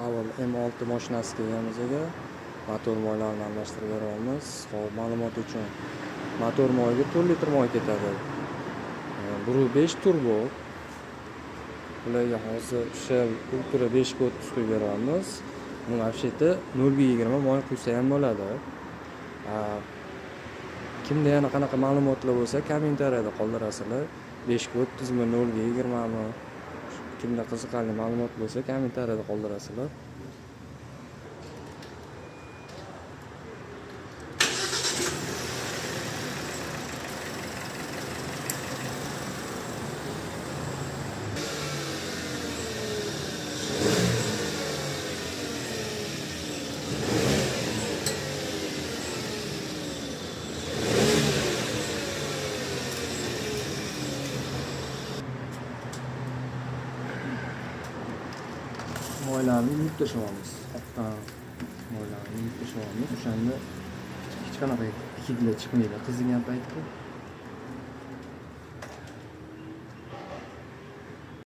Avval M6 mashinasi kelgan bizga. Motor moylarini almashtirib beramiz. Hop, ma'lumot uchun motor moyiga 4 litr moy ketadi. 1.5 turbo. Bularga hozir o'sha ultra 5 ga 30 qo'yib beramiz. Buni afsheti 0 ga 20 moy quysa ham bo'ladi. Kimda yana qanaqa ma'lumotlar bo'lsa, kommentariyada qoldirasizlar. 5 ga 30 mi, 0 ga 20 mi? Kimda qiziqarli ma'lumot bo'lsa, kommentariyada qoldirasizlar. Moylarni yuvib tashlaymiz. Moylarni yuvib tashlaymiz. O'shanda hech qanaqa hidlar chiqmaydi qizigan paytda.